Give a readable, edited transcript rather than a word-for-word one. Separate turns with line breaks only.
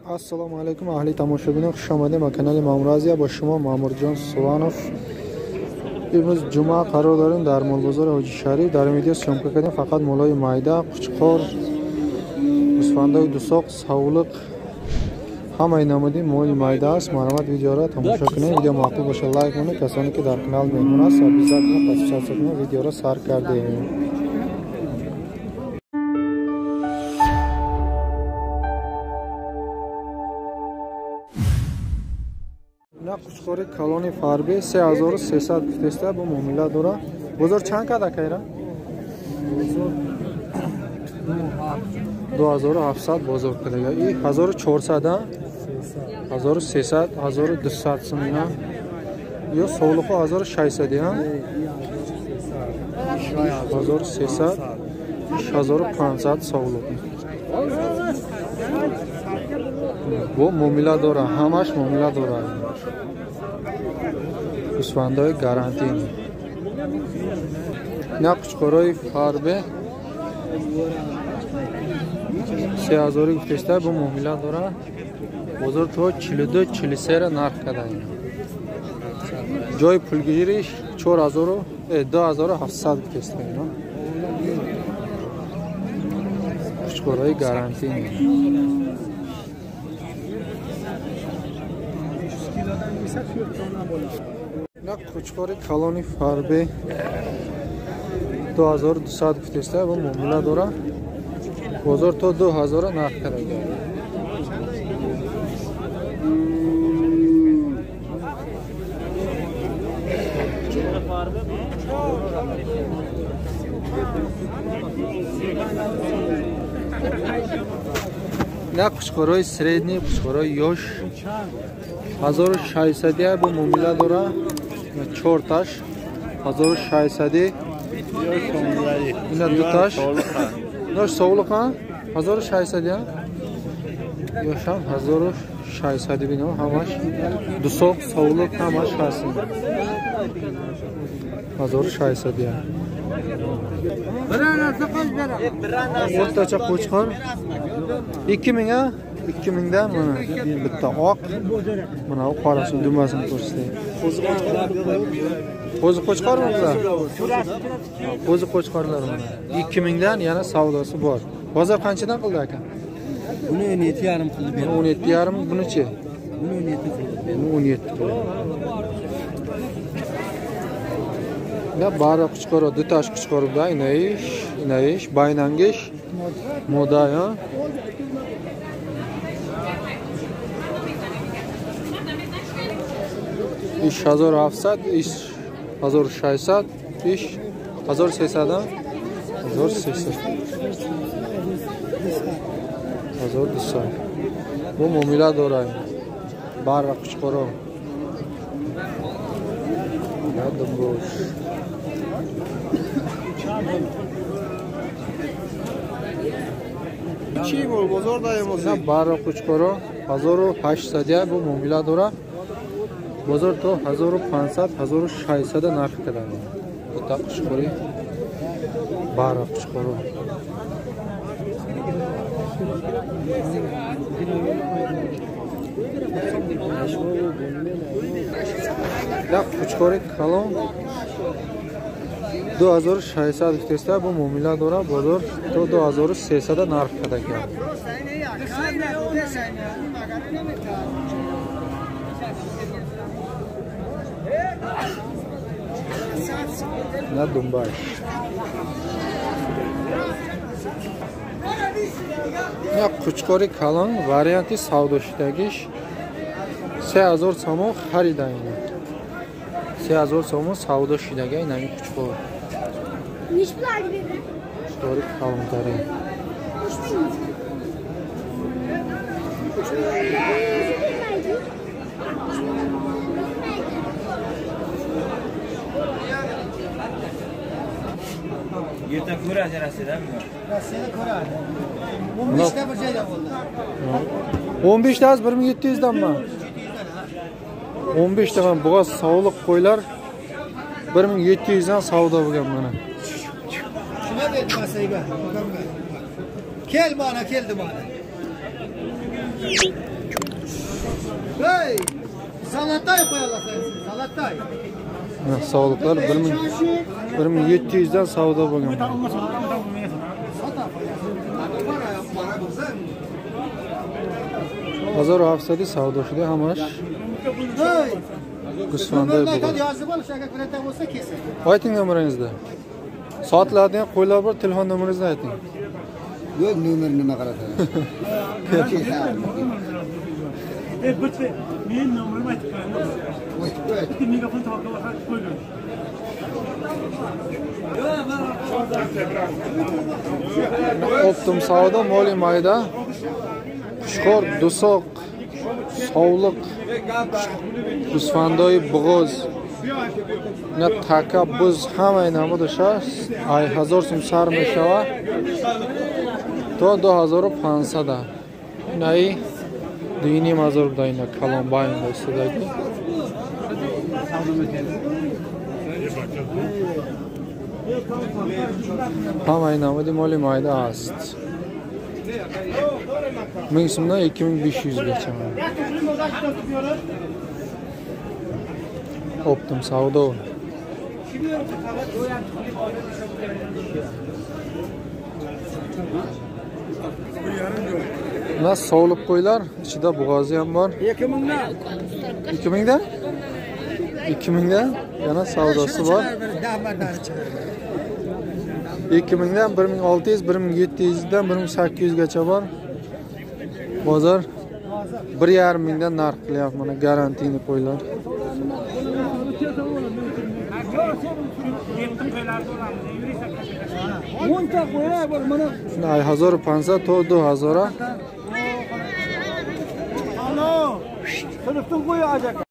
Assalomu alaykum ahli tomoshabinlar, xush omading ба канали Мамразия. Ба шумо Мамурҷон Суванов. Имрӯз ҷумъа қарор дорем дар молбозори Ҳоҷи Шариф. Дар видео съёмка кардем фақат молои майда, қучқор, гӯсфандаи дусоқ, савлиқ, ҳамаи намуди моли майда аст. Марҳамат, видеоро тамошо кунед. Видео маъқул боша лайк кунед. Касоне ки дар канал меҳмон аст, сабзизат кунед, подписаться кунед. Видеоро сар кардем. На қучқори калони фарби 3300 гуфтеста бо муомила дора. Бозор чанд када кайра? 2700 бозор кадага. И 1400 а? 1300, 1200 сумина. Ё солухо 1600 а? 1300, 1500 солух. Бо муомила дора, ҳамаш муомила дора. гӯсфандаи гарантин. На қучқорои фарбе 3000 гуфтеста бо муомила дора. Бозор то 42-43 ра нарх кадаем. Ҷои пулгириш 2700 гуфтеста. Қучқорои гарантин. На қучқори калони фарбе 2200 гуфтеста бо муомила дора. Бозор то 2000 нарх кардага. На қучқорои средни, қучқорои ёш 1600 бо муомила дора. 4 таш 1600. Ина 2 таш. Нош совлуқа 1600. Ёшам 1600 бино ҳамаш. Дусоқ совлуқ ҳамаш ҳаст. 1600. O'rtacha qo'chqor 2000 a? 2000 dan mana bitta oq, mana u qorasi dumasini ko'rsatay. Qo'zi qo'chqormi bular? Qo'zi qo'chqorlar mana 2000 dan yana savdosi bor. Bozor qanchadan qildi aka?
Buni 17,5 qilib berdi.
17,5, bunichi?
Buni 17 qilib berdi.
17. Ya bari quchqoro, dutash quchqoro da inayish, baynangish, modaya. İş 1700, iş 1600, iş 1300, 1300. 1200. Bu muomila doray. Bari quchqoro. Yadım boş.
Чӣ бор бозор даем
На бара қучқоро 1800 бо муомила дора. Бозор то 1500, 1600 нарх кадаем. Бута қучқори бара қучқоро. Да қучқори калон 2600 гуфтеста бо муомила дора. Бозор то 2300 нарх кадаем. На Думбай. Я қучқори калон варианти савдошидагиш 3000 сомон харидаем. 3000 сомон савдошидага инами қучқор. Қучқори калон дарем.
Yerda ko'rasiz rasida-mi? Rasida ko'radi. 15 ta bir joyda bo'ldi.
15 ta 1700 danmi? 15 ta ham bo'g'oz savliq qo'ylar 1700 dan savdo bo'lgan mana.
Shuna bermasayga. Kel mana keldi mana. Salatay koyarlar sen. Salatay.
Sağlıklar 1700'den savdo bo'lgan. Hazır hafsadi savdoshida hamash. Gusfonda bo'lgan.
Yozib ol, shaka kirata bo'lsa kesin.
Ayting nomeringizni. Soatlarni ham qo'ylar bor, telefon nomeringizni ayting.
Yo'q, nomer nima qarasa.
Men nomerimni aytib qo'yaman. Bitta megafon topib qo'ydim.
Optim savdo moli mayda. Qushqor, dusoq, sovliq, Gusfandoy bo'g'oz. Na taka buz hamma namudi sha. Ay 1000 so'm sar meshava. To 2500 da. Nay dini mazur dayna kalon bayında istedeki. Hamma namudi moli mayda ast. 1000 so'mdan 2500 gacha. Optim savdo. Nas sovliq qo'ylar, ichida bo'g'ozi ham bor.
2000dan.
2000dan? 2000dan yana savdosi bor. 2000dan 1600, 1700 dan 1800 gacha bor. Bozor 1,5 mingdan narx qilyapti, mana garantiyni qo'ylar.
O'nta qo'ylar bor mana.
Ay 1500 to 2000.
Alo. Sınıftın qo'yi ajaka.